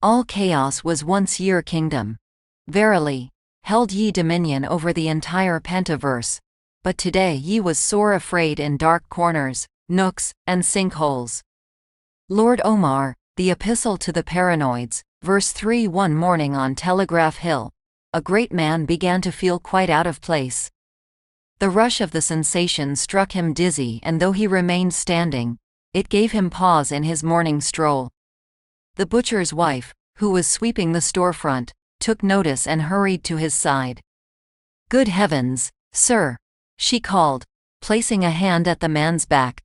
All chaos was once your kingdom. Verily, held ye dominion over the entire pentaverse, but today ye was sore afraid in dark corners, nooks, and sinkholes. Lord Omar, the Epistle to the Paranoids, verse 3. One morning on Telegraph Hill, a great man began to feel quite out of place. The rush of the sensation struck him dizzy, and though he remained standing, it gave him pause in his morning stroll. The butcher's wife, who was sweeping the storefront, took notice and hurried to his side. "Good heavens, sir," she called, placing a hand at the man's back.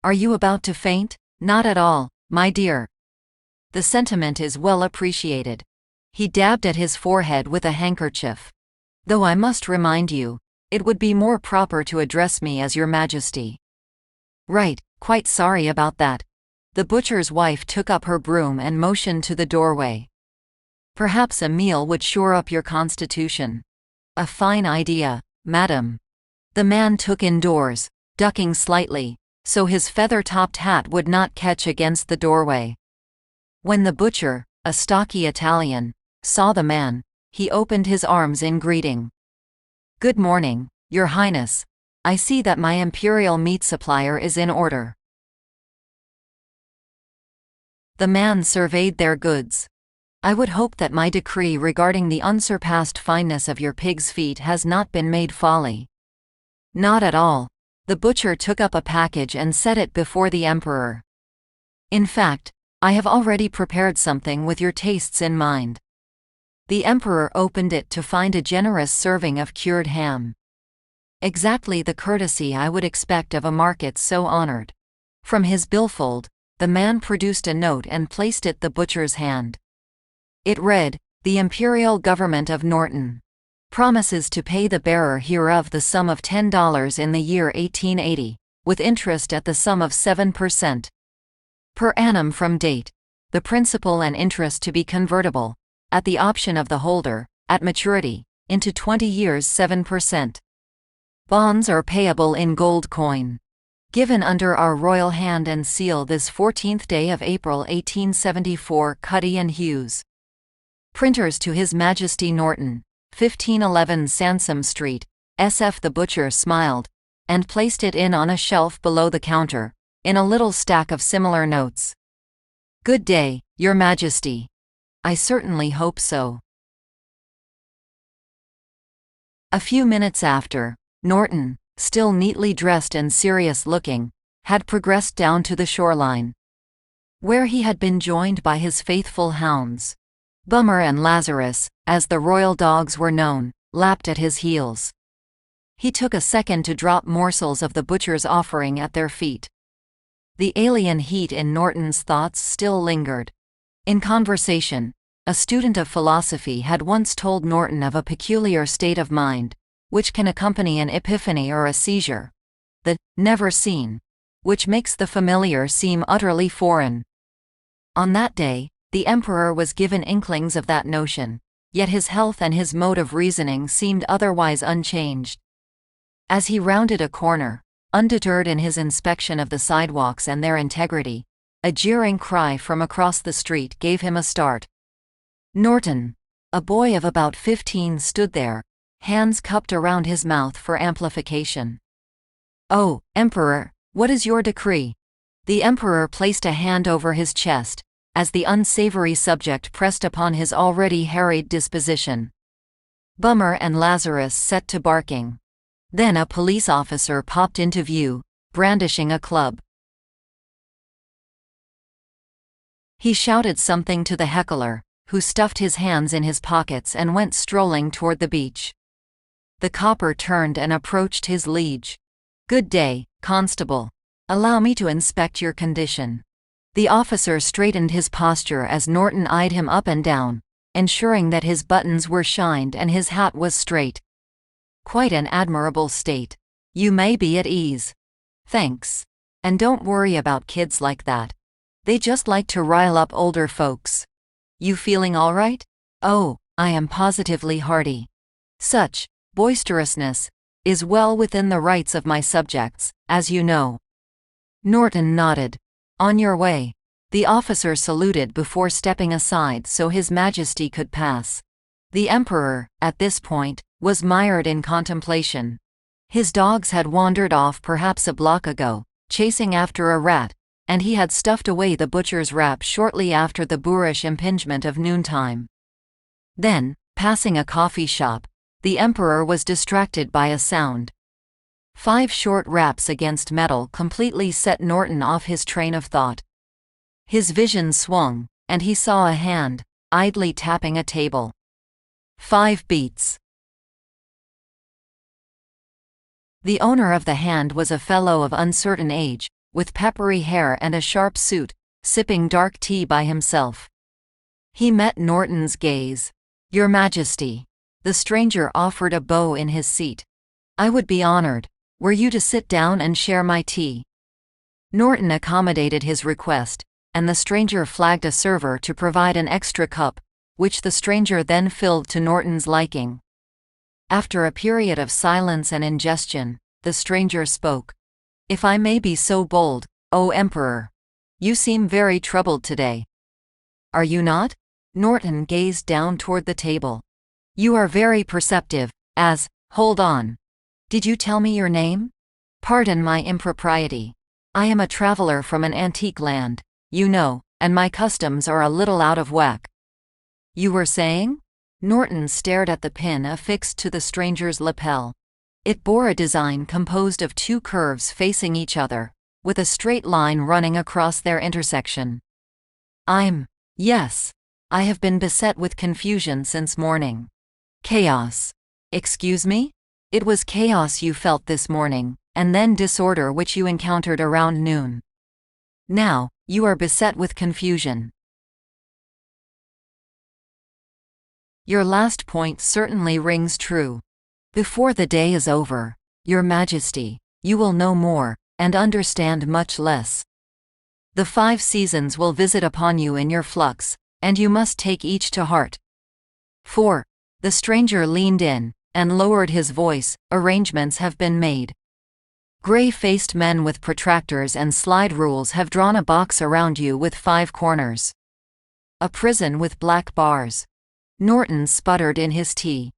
"Are you about to faint?" "Not at all, my dear." The sentiment is well appreciated. He dabbed at his forehead with a handkerchief. "Though I must remind you, it would be more proper to address me as Your Majesty." "Right, quite sorry about that." The butcher's wife took up her broom and motioned to the doorway. "Perhaps a meal would shore up your constitution." "A fine idea, madam." The man took indoors, ducking slightly, so his feather-topped hat would not catch against the doorway. When the butcher, a stocky Italian, saw the man, he opened his arms in greeting. "Good morning, Your Highness. I see that my imperial meat supplier is in order." The man surveyed their goods. "I would hope that my decree regarding the unsurpassed fineness of your pig's feet has not been made folly." "Not at all." The butcher took up a package and set it before the emperor. "In fact, I have already prepared something with your tastes in mind." The emperor opened it to find a generous serving of cured ham. Exactly the courtesy I would expect of a market so honored. From his billfold, the man produced a note and placed it the butcher's hand. It read, "The Imperial Government of Norton promises to pay the bearer hereof the sum of $10 in the year 1880, with interest at the sum of 7% per annum from date, the principal and interest to be convertible, at the option of the holder, at maturity, into 20 years 7%. Bonds are payable in gold coin. Given under our royal hand and seal this 14th day of April 1874. Cuddy and Hughes. Printers to His Majesty Norton, 1511 Sansom Street, SF." The butcher smiled, and placed it in on a shelf below the counter, in a little stack of similar notes. "Good day, Your Majesty." "I certainly hope so." A few minutes after, Norton, still neatly dressed and serious-looking, had progressed down to the shoreline, where he had been joined by his faithful hounds. Bummer and Lazarus, as the royal dogs were known, lapped at his heels. He took a second to drop morsels of the butcher's offering at their feet. The alien heat in Norton's thoughts still lingered. In conversation, a student of philosophy had once told Norton of a peculiar state of mind, which can accompany an epiphany or a seizure. The never seen, which makes the familiar seem utterly foreign. On that day, the emperor was given inklings of that notion, yet his health and his mode of reasoning seemed otherwise unchanged. As he rounded a corner, undeterred in his inspection of the sidewalks and their integrity, a jeering cry from across the street gave him a start. Norton, a boy of about 15, stood there, hands cupped around his mouth for amplification. "Oh, Emperor, what is your decree?" The emperor placed a hand over his chest, as the unsavory subject pressed upon his already harried disposition. Bummer and Lazarus set to barking. Then a police officer popped into view, brandishing a club. He shouted something to the heckler, who stuffed his hands in his pockets and went strolling toward the beach. The copper turned and approached his liege. "Good day, constable. Allow me to inspect your condition." The officer straightened his posture as Norton eyed him up and down, ensuring that his buttons were shined and his hat was straight. "Quite an admirable state. You may be at ease." "Thanks. And don't worry about kids like that. They just like to rile up older folks. You feeling all right?" "Oh, I am positively hearty. Such boisterousness is well within the rights of my subjects, as you know." Norton nodded. "On your way." The officer saluted before stepping aside so His Majesty could pass. The Emperor, at this point, was mired in contemplation. His dogs had wandered off perhaps a block ago, chasing after a rat, and he had stuffed away the butcher's wrap shortly after the boorish impingement of noontime. Then, passing a coffee shop, the Emperor was distracted by a sound. 5 short raps against metal completely set Norton off his train of thought. His vision swung, and he saw a hand, idly tapping a table. 5 beats. The owner of the hand was a fellow of uncertain age, with peppery hair and a sharp suit, sipping dark tea by himself. He met Norton's gaze. "Your Majesty." The stranger offered a bow in his seat. "I would be honored, were you to sit down and share my tea." Norton accommodated his request, and the stranger flagged a server to provide an extra cup, which the stranger then filled to Norton's liking. After a period of silence and ingestion, the stranger spoke. "If I may be so bold, O Emperor, you seem very troubled today." "Are you not?" Norton gazed down toward the table. "You are very perceptive, hold on. Did you tell me your name? Pardon my impropriety. I am a traveler from an antique land, you know, and my customs are a little out of whack." "You were saying?" Norton stared at the pin affixed to the stranger's lapel. It bore a design composed of 2 curves facing each other, with a straight line running across their intersection. Yes. I have been beset with confusion since morning. Chaos. Excuse me? It was chaos you felt this morning, and then disorder which you encountered around noon. Now, you are beset with confusion. Your last point certainly rings true. Before the day is over, Your Majesty, you will know more, and understand much less. The 5 seasons will visit upon you in your flux, and you must take each to heart. 4. The stranger leaned in, and lowered his voice. Arrangements have been made. Gray-faced men with protractors and slide rules have drawn a box around you with 5 corners. A prison with black bars. Norton sputtered in his tea.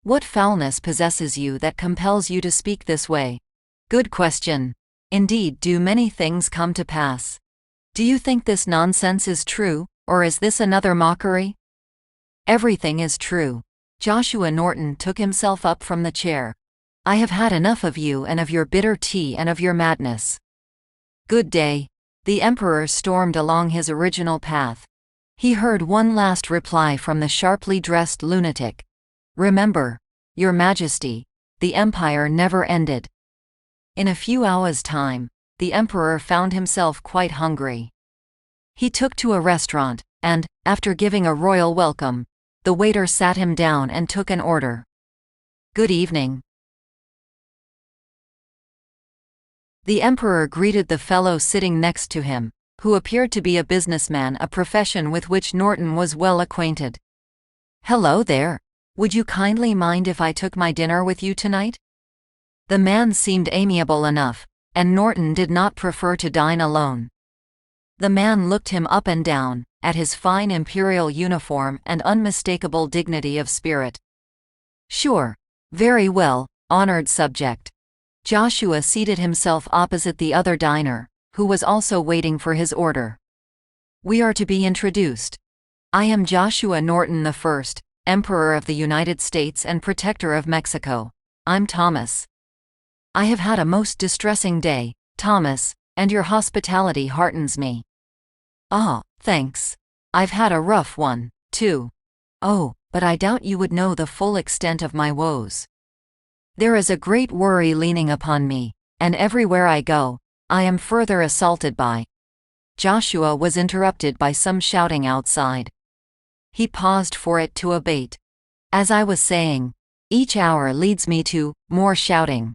"What foulness possesses you that compels you to speak this way?" "Good question. Indeed, do many things come to pass? Do you think this nonsense is true, or is this another mockery?" "Everything is true." Joshua Norton took himself up from the chair. "I have had enough of you and of your bitter tea and of your madness. Good day." The Emperor stormed along his original path. He heard one last reply from the sharply dressed lunatic. "Remember, Your Majesty, the Empire never ended." In a few hours' time, the Emperor found himself quite hungry. He took to a restaurant, and, after giving a royal welcome, the waiter sat him down and took an order. "Good evening." The Emperor greeted the fellow sitting next to him, who appeared to be a businessman, a profession with which Norton was well acquainted. "Hello there. Would you kindly mind if I took my dinner with you tonight?" The man seemed amiable enough, and Norton did not prefer to dine alone. The man looked him up and down, at his fine imperial uniform and unmistakable dignity of spirit. "Sure. Very well, honored subject." Joshua seated himself opposite the other diner, who was also waiting for his order. "We are to be introduced. I am Joshua Norton I, Emperor of the United States and Protector of Mexico. I'm Thomas. I have had a most distressing day, Thomas, and your hospitality heartens me." "Ah, thanks. I've had a rough one, too." "Oh, but I doubt you would know the full extent of my woes. There is a great worry leaning upon me, and everywhere I go, I am further assaulted by—" Joshua was interrupted by some shouting outside. He paused for it to abate. "As I was saying, each hour leads me to more shouting."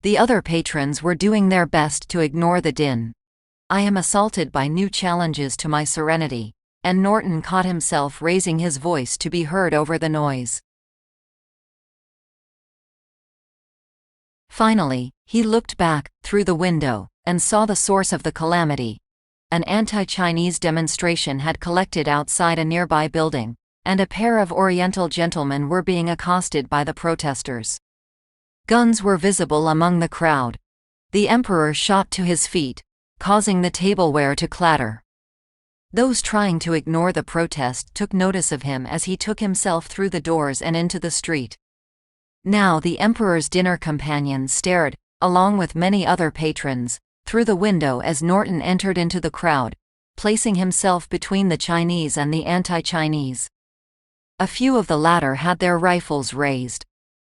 The other patrons were doing their best to ignore the din. "I am assaulted by new challenges to my serenity," and Norton caught himself raising his voice to be heard over the noise. Finally, he looked back, through the window, and saw the source of the calamity. An anti-Chinese demonstration had collected outside a nearby building, and a pair of Oriental gentlemen were being accosted by the protesters. Guns were visible among the crowd. The emperor shot to his feet, causing the tableware to clatter. Those trying to ignore the protest took notice of him as he took himself through the doors and into the street. Now the emperor's dinner companions stared, along with many other patrons, through the window as Norton entered into the crowd, placing himself between the Chinese and the anti-Chinese. A few of the latter had their rifles raised.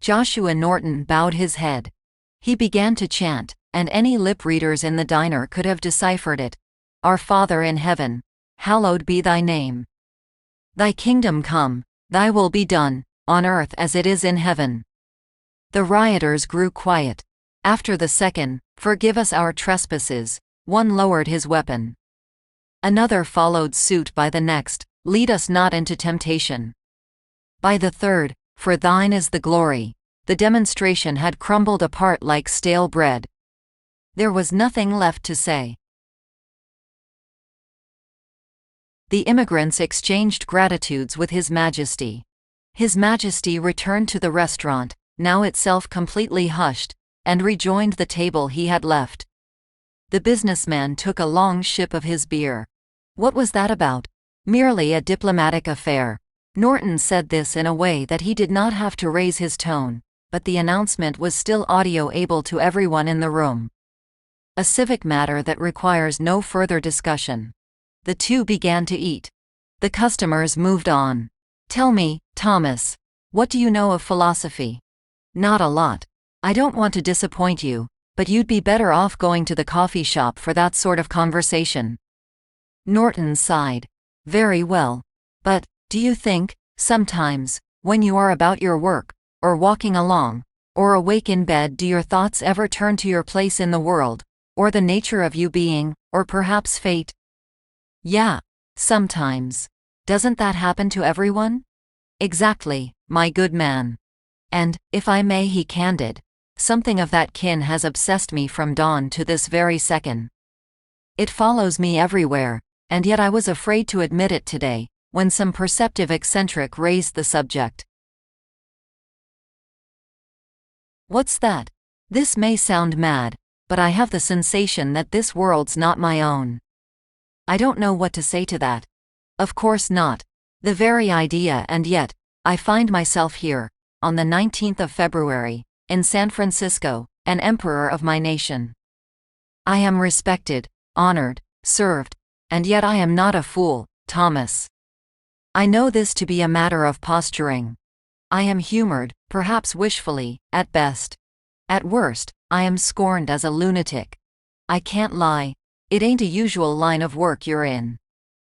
Joshua Norton bowed his head. He began to chant, and any lip readers in the diner could have deciphered it. Our Father in heaven, hallowed be thy name. Thy kingdom come, thy will be done, on earth as it is in heaven. The rioters grew quiet. After the second, "Forgive us our trespasses," one lowered his weapon. Another followed suit by the next, "Lead us not into temptation." By the third, "For thine is the glory," the demonstration had crumbled apart like stale bread. There was nothing left to say. The immigrants exchanged gratitudes with His Majesty. His Majesty returned to the restaurant, now itself completely hushed, and rejoined the table he had left. The businessman took a long sip of his beer. What was that about? Merely a diplomatic affair. Norton said this in a way that he did not have to raise his tone, but the announcement was still audio-able to everyone in the room. A civic matter that requires no further discussion. The two began to eat. The customers moved on. "Tell me, Thomas, what do you know of philosophy?" "Not a lot. I don't want to disappoint you, but you'd be better off going to the coffee shop for that sort of conversation." Norton sighed. "Very well. But, do you think, sometimes, when you are about your work, or walking along, or awake in bed, do your thoughts ever turn to your place in the world, or the nature of you being, or perhaps fate?" "Yeah, sometimes. Doesn't that happen to everyone?" "Exactly, my good man. And, if I may be candid, something of that kin has obsessed me from dawn to this very second. It follows me everywhere, and yet I was afraid to admit it today, when some perceptive eccentric raised the subject." "What's that?" "This may sound mad, but I have the sensation that this world's not my own." "I don't know what to say to that." "Of course not. The very idea, and yet, I find myself here, on the 19th of February, in San Francisco, an emperor of my nation. I am respected, honored, served, and yet I am not a fool, Thomas. I know this to be a matter of posturing. I am humored, perhaps wishfully, at best. At worst, I am scorned as a lunatic. I can't lie, it ain't a usual line of work you're in.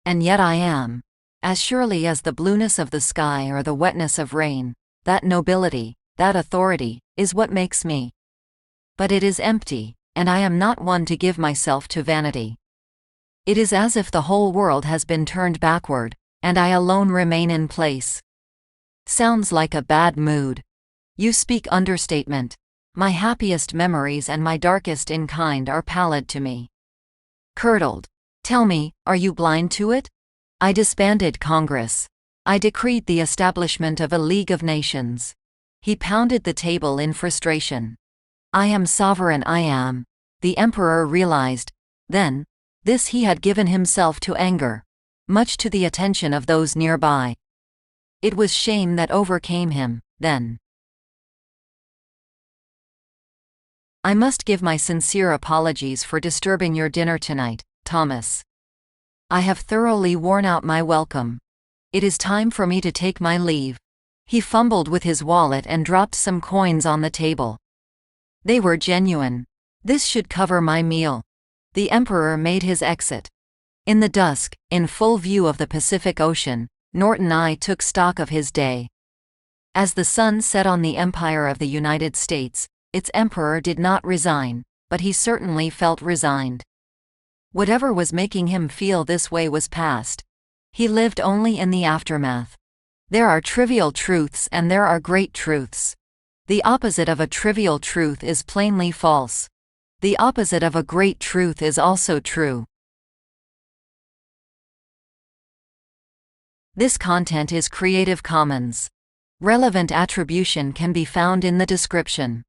And yet I am. As surely as the blueness of the sky or the wetness of rain, that nobility, that authority, is what makes me. But it is empty, and I am not one to give myself to vanity. It is as if the whole world has been turned backward, and I alone remain in place. Sounds like a bad mood. You speak understatement. My happiest memories and my darkest in kind are pallid to me. Curdled. Tell me, are you blind to it? I disbanded Congress. I decreed the establishment of a League of Nations. He pounded the table in frustration. I am sovereign, I am. The emperor realized, then, this he had given himself to anger, much to the attention of those nearby. It was shame that overcame him, then. I must give my sincere apologies for disturbing your dinner tonight, Thomas. I have thoroughly worn out my welcome. It is time for me to take my leave. He fumbled with his wallet and dropped some coins on the table. They were genuine. This should cover my meal. The emperor made his exit. In the dusk, in full view of the Pacific Ocean, Norton I took stock of his day. As the sun set on the Empire of the United States, its emperor did not resign, but he certainly felt resigned. Whatever was making him feel this way was past. He lived only in the aftermath. There are trivial truths and there are great truths. The opposite of a trivial truth is plainly false. The opposite of a great truth is also true. This content is Creative Commons. Relevant attribution can be found in the description.